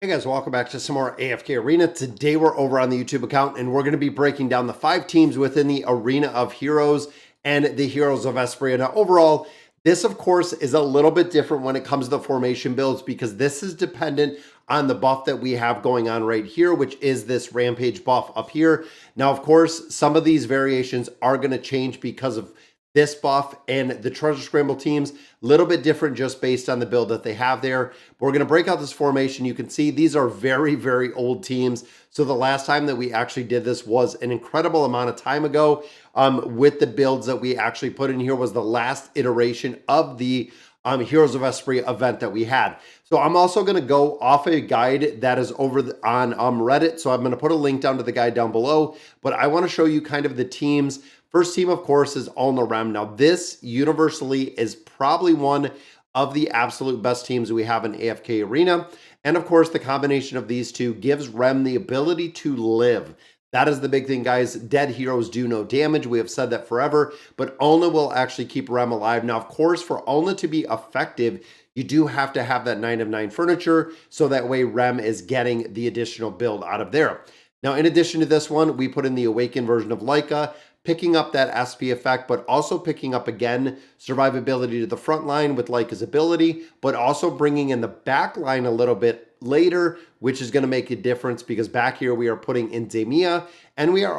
Hey guys, welcome back to some more AFK Arena. Today we're over on the YouTube account and we're going to be breaking down the 5 teams within the Arena of Heroes and the Heroes of Esperia. Now overall, this of course is a little bit different when it comes to the formation builds because this is dependent on the buff that we have going on right here, which is this Rampage buff up here. Now of course, some of these variations are going to change because of this buff, and the Treasure Scramble teams, a little bit different just based on the build that they have there. But we're going to break out this formation. You can see these are very, very old teams. So the last time that we actually did this was an incredible amount of time ago. With the builds that we actually put in here was the last iteration of the Heroes of Esperia event that we had. So I'm also going to go off a guide that is over on Reddit. So I'm going to put a link down to the guide down below. But I want to show you kind of the teams. First team, of course, is Rem. Now, this universally is probably one of the absolute best teams we have in AFK Arena. And of course, the combination of these two gives Rem the ability to live. That is the big thing, guys. Dead heroes do no damage. We have said that forever, but Ulna will actually keep Rem alive. Now, of course, for Ulna to be effective, you do have to have that 9 of 9 furniture, so that way Rem is getting the additional build out of there. Now, in addition to this one, we put in the Awakened version of Leica, picking up that SP effect, but also picking up, again, survivability to the front line with Leica's ability, but also bringing in the back line a little bit later, which is going to make a difference because back here we are putting in Demia, and we are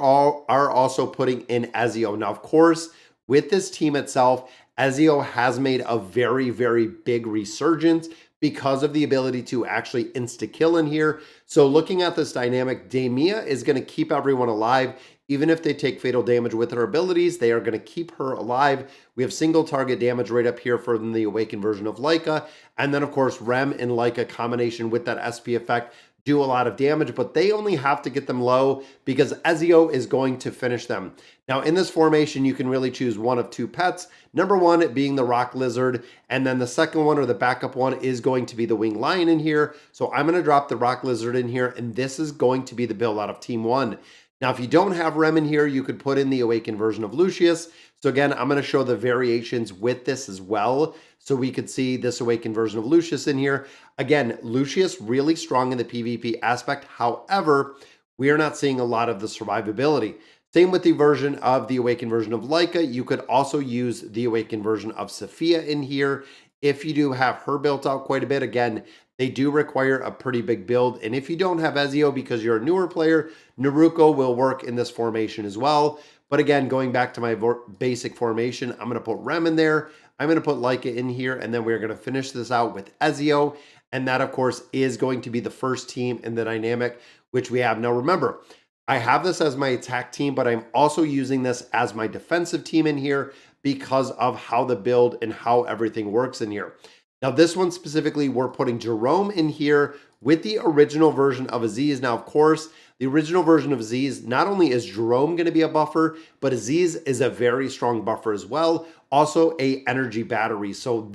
also putting in Ezio. Now, of course, with this team itself, Ezio has made a very, very big resurgence because of the ability to actually insta-kill in here. So looking at this dynamic, Demia is going to keep everyone alive. Even if they take fatal damage with her abilities, they are going to keep her alive. We have single target damage right up here for the Awakened version of Leica. And then, of course, Rem and Leica combination with that SP effect do a lot of damage, but they only have to get them low because Ezio is going to finish them. Now, in this formation, you can really choose one of 2 pets. Number 1 being the Rock Lizard, and then the second one or the backup one is going to be the Winged Lion in here. So I'm going to drop the Rock Lizard in here, and this is going to be the build out of Team 1. Now, if you don't have Rem in here, you could put in the Awakened version of Lucius. So again, I'm going to show the variations with this as well. So we could see this Awakened version of Lucius in here. Again, Lucius really strong in the PvP aspect. However, we are not seeing a lot of the survivability. Same with the version of the Awakened version of Leica. You could also use the Awakened version of Sophia in here. If you do have her built out quite a bit, again, they do require a pretty big build. And if you don't have Ezio because you're a newer player, Naruko will work in this formation as well. But again, going back to my basic formation, I'm going to put Rem in there. I'm going to put Leica in here. And then we're going to finish this out with Ezio. And that, of course, is going to be the first team in the dynamic, which we have. Now, remember, I have this as my attack team, but I'm also using this as my defensive team in here because of how the build and how everything works in here. Now, this one specifically, we're putting Jerome in here with the original version of Aziz. Now, of course, the original version of Aziz, not only is Jerome going to be a buffer, but Aziz is a very strong buffer as well. Also, a energy battery. So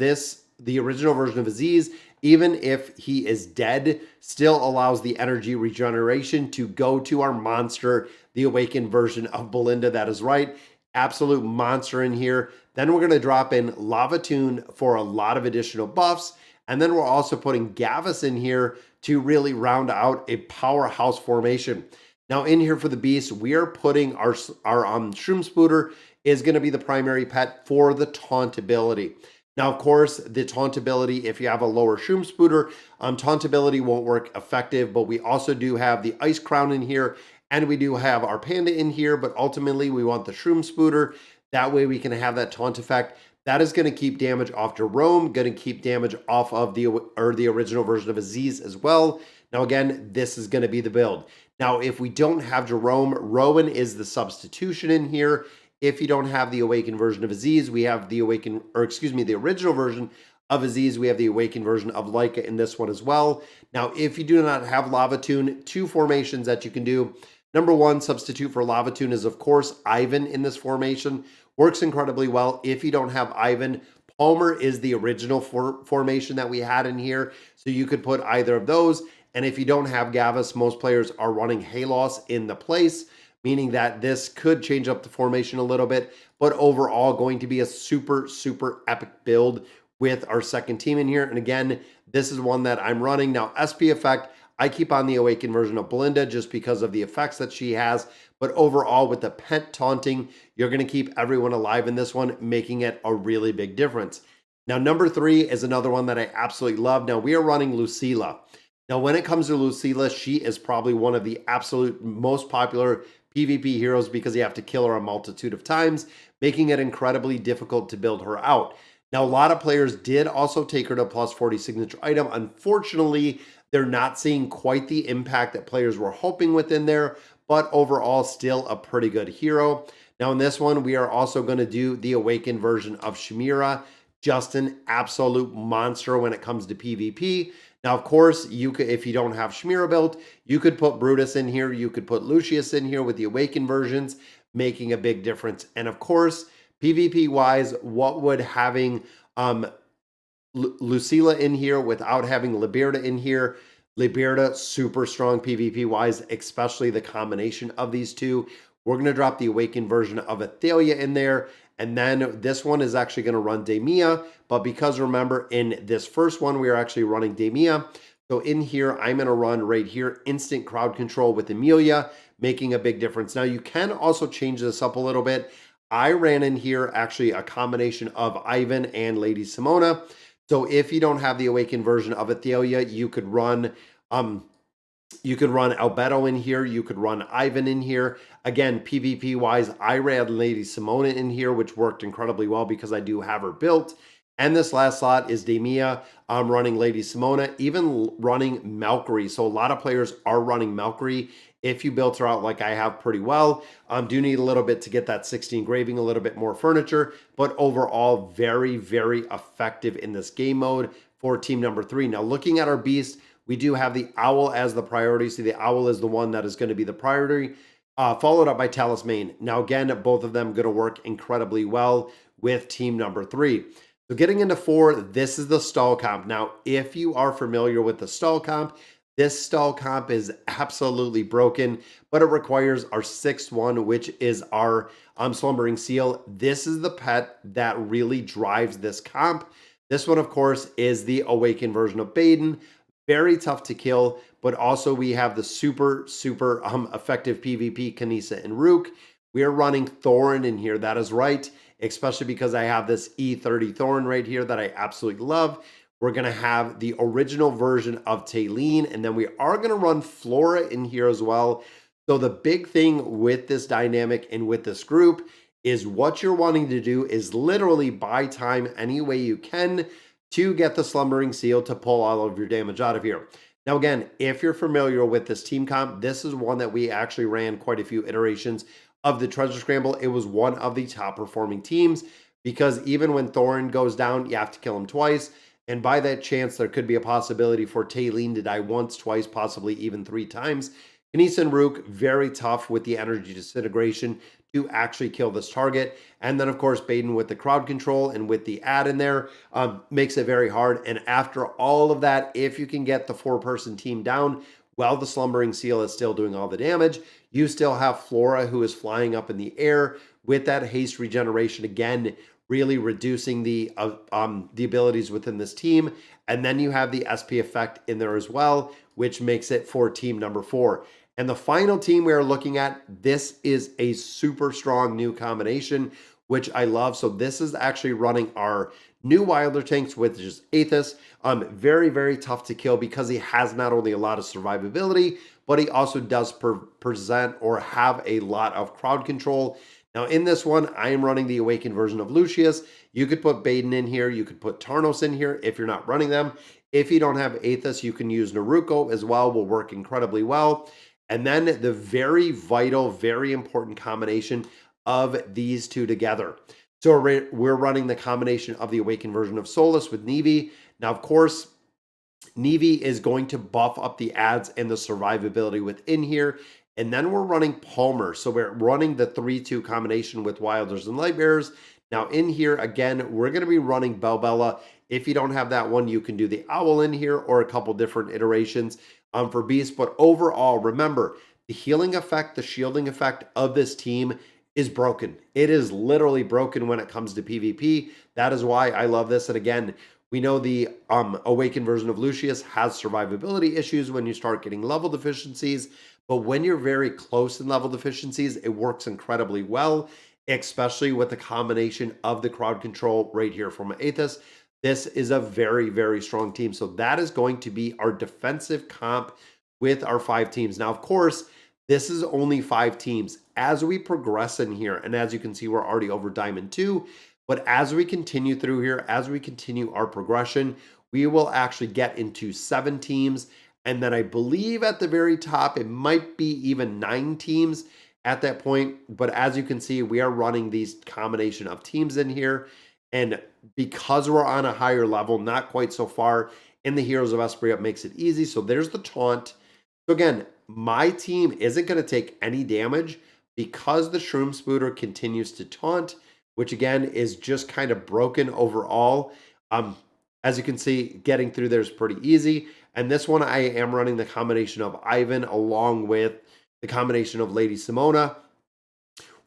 the original version of Aziz, even if he is dead, still allows the energy regeneration to go to our monster, the Awakened version of Belinda. That is right. Absolute monster in here. Then we're going to drop in Lavatune for a lot of additional buffs. And then we're also putting Gavis in here to really round out a powerhouse formation. Now in here for the beast, we are putting our Shroom Spooter is going to be the primary pet for the taunt ability. Now, of course, the taunt ability, if you have a lower Shroom Spooter, taunt ability won't work effective, but we also do have the Ice Crown in here. And we do have our Panda in here, but ultimately we want the Shroom Spooter. That way we can have that taunt effect. That is going to keep damage off Jerome, going to keep damage off of the original version of Aziz as well. Now again, this is going to be the build. Now, if we don't have Jerome, Rowan is the substitution in here. If you don't have the Awakened version of Aziz, we have the the original version of Aziz, we have the Awakened version of Leica in this one as well. Now, if you do not have Lavatune, 2 formations that you can do. Number 1 substitute for Lavatune is, of course, Ivan in this formation. Works incredibly well. If you don't have Ivan, Palmer is the original formation that we had in here. So you could put either of those. And if you don't have Gavis, most players are running Halos in the place, meaning that this could change up the formation a little bit. But overall, going to be a super, super epic build with our second team in here. And again, this is one that I'm running. Now, SP effect, I keep on the Awakened version of Belinda just because of the effects that she has. But overall, with the pet taunting, you're going to keep everyone alive in this one, making it a really big difference. Now, number 3 is another one that I absolutely love. Now, we are running Lucila. Now, when it comes to Lucila, she is probably one of the absolute most popular PvP heroes because you have to kill her a multitude of times, making it incredibly difficult to build her out. Now, a lot of players did also take her to plus 40 signature item. Unfortunately, they're not seeing quite the impact that players were hoping within there, but overall, still a pretty good hero. Now, in this one, we are also going to do the Awakened version of Shamira. Just an absolute monster when it comes to PvP. Now, of course, you could, if you don't have Shamira built, you could put Brutus in here. You could put Lucius in here with the Awakened versions, making a big difference. And of course, PvP-wise, what would having Lucila in here without having Liberta in here? Liberta, super strong PvP-wise, especially the combination of these two. We're going to drop the Awakened version of Athalia in there. And then this one is actually going to run Demia. But because remember, in this first one, we are actually running Demia. So in here, I'm going to run right here, instant crowd control with Emilia, making a big difference. Now, you can also change this up a little bit. I ran in here actually a combination of Ivan and Lady Simona. So if you don't have the Awakened version of Athalia, you could run Albedo in here. You could run Ivan in here. Again, PvP wise, I ran Lady Simona in here, which worked incredibly well because I do have her built. And this last slot is Demia. I'm running Lady Simona, even running Valkyrie. So a lot of players are running Valkyrie. If you built her out like I have pretty well, do need a little bit to get that 60 engraving, a little bit more furniture, but overall very, very effective in this game mode for team number 3. Now looking at our beast, we do have the Owl as the priority. So the Owl is the one that is going to be the priority, followed up by Talisman. Now again, both of them going to work incredibly well with team number 3. So getting into 4, this is the stall comp. Now, if you are familiar with the stall comp, this stall comp is absolutely broken, but it requires our 6th one, which is our Slumbering Seal. This is the pet that really drives this comp. This one, of course, is the Awakened version of Baden. Very tough to kill, but also we have the super effective PvP Kanisa and Rook. We are running Thorin in here. That is right, especially because I have this E30 Thorin right here that I absolutely love. We're going to have the original version of Taylene, and then we are going to run Flora in here as well. So the big thing with this dynamic and with this group is what you're wanting to do is literally buy time any way you can to get the Slumbering Seal to pull all of your damage out of here. Now again, if you're familiar with this team comp, this is one that we actually ran quite a few iterations of the Treasure Scramble. It was one of the top performing teams because even when Thorin goes down, you have to kill him twice. And by that chance, there could be a possibility for Taylene to die once, twice, possibly even 3 times. Kanisa and Rook, very tough with the energy disintegration to actually kill this target. And then, of course, Baden with the crowd control and with the ad in there makes it very hard. And after all of that, if you can get the 4-person team down while the Slumbering Seal is still doing all the damage, you still have Flora who is flying up in the air with that haste regeneration again, really reducing the abilities within this team. And then you have the SP effect in there as well, which makes it for team number 4. And the final team we are looking at, this is a super strong new combination, which I love. So this is actually running our new Wilder tanks, which is Aethys. Very, very tough to kill because he has not only a lot of survivability, but he also does present or have a lot of crowd control. Now in this one, I am running the Awakened version of Lucius. You could put Baden in here. You could put Tarnos in here if you're not running them. If you don't have Aethys, you can use Naruko as well. Will work incredibly well. And then the very vital, very important combination of these two together. So we're running the combination of the Awakened version of Solus with Nevi. Now, of course, Nevi is going to buff up the ads and the survivability within here. And then we're running Palmer. So we're running the 3-2 combination with Wilders and Lightbearers. Now in here, again, we're going to be running Belbella. If you don't have that one, you can do the Owl in here or a couple different iterations for Beast. But overall, remember, the healing effect, the shielding effect of this team is broken. It is literally broken when it comes to PvP. That is why I love this. And again, We know the awakened version of Lucius has survivability issues when you start getting level deficiencies, but when you're very close in level deficiencies, it works incredibly well, especially with the combination of the crowd control right here from Aethys. This is a very, very strong team. So that is going to be our defensive comp with our 5 teams. Now, of course, this is only 5 teams. As we progress in here, and as you can see, we're already over Diamond 2, but as we continue through here, as we continue our progression, we will actually get into 7 teams. And then I believe at the very top, it might be even 9 teams at that point. But as you can see, we are running these combination of teams in here. And because we're on a higher level, not quite so far in the Heroes of Esperia, it makes it easy. So there's the taunt. So again, my team isn't going to take any damage because the Shroom Spooter continues to taunt, which again is just kind of broken overall. As you can see, getting through there is pretty easy. And this one, I am running the combination of Ivan along with the combination of Lady Simona.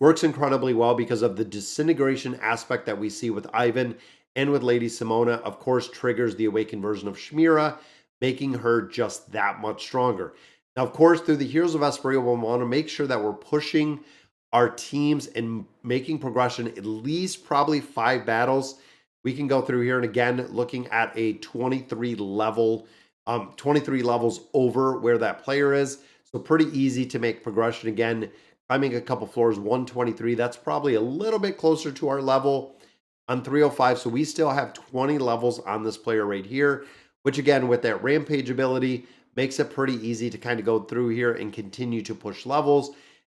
Works incredibly well because of the disintegration aspect that we see with Ivan and with Lady Simona. Of course, triggers the awakened version of Shmira, making her just that much stronger. Now, of course, through the Heroes of Esperia, we'll want to make sure that we're pushing our teams and making progression at least probably 5 battles. We can go through here and again, looking at a 23 levels over where that player is. So pretty easy to make progression again. Climbing a couple floors, 123. That's probably a little bit closer to our level on 305. So we still have 20 levels on this player right here, which again, with that Rampage ability, makes it pretty easy to kind of go through here and continue to push levels.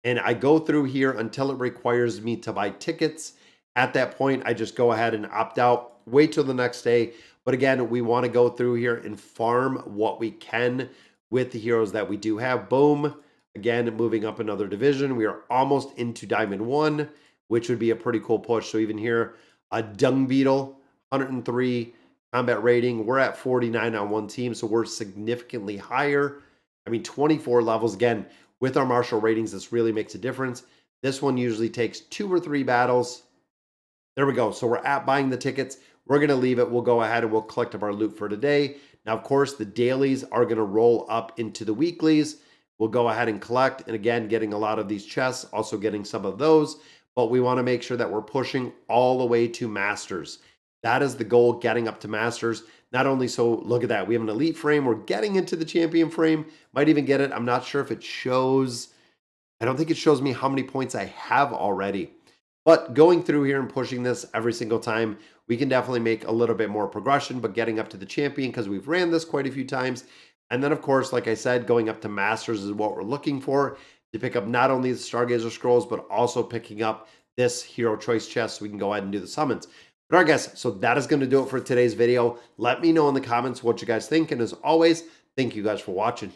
And I go through here until it requires me to buy tickets. At that point, I just go ahead and opt out, wait till the next day. But again, we want to go through here and farm what we can with the heroes that we do have. Boom. Again, moving up another division. We are almost into Diamond 1, which would be a pretty cool push. So even here, a Dung Beetle, 103 combat rating. We're at 49 on one team, so we're significantly higher. I mean, 24 levels. Again, with our martial ratings, this really makes a difference. This one usually takes 2 or 3 battles. There we go. So we're at buying the tickets. We're going to leave it. We'll go ahead and we'll collect up our loot for today. Now, of course, the dailies are going to roll up into the weeklies. We'll go ahead and collect. And again, getting a lot of these chests, also getting some of those. But we want to make sure that we're pushing all the way to Masters. That is the goal, getting up to Masters. Not only so, look at that. We have an elite frame. We're getting into the champion frame. Might even get it. I'm not sure if it shows. I don't think it shows me how many points I have already. But going through here and pushing this every single time, we can definitely make a little bit more progression, but getting up to the champion because we've ran this quite a few times. And then, of course, like I said, going up to Masters is what we're looking for to pick up not only the Stargazer Scrolls, but also picking up this Hero Choice chest so we can go ahead and do the summons. But all right, guys, so that is going to do it for today's video. Let me know in the comments what you guys think. And as always, thank you guys for watching.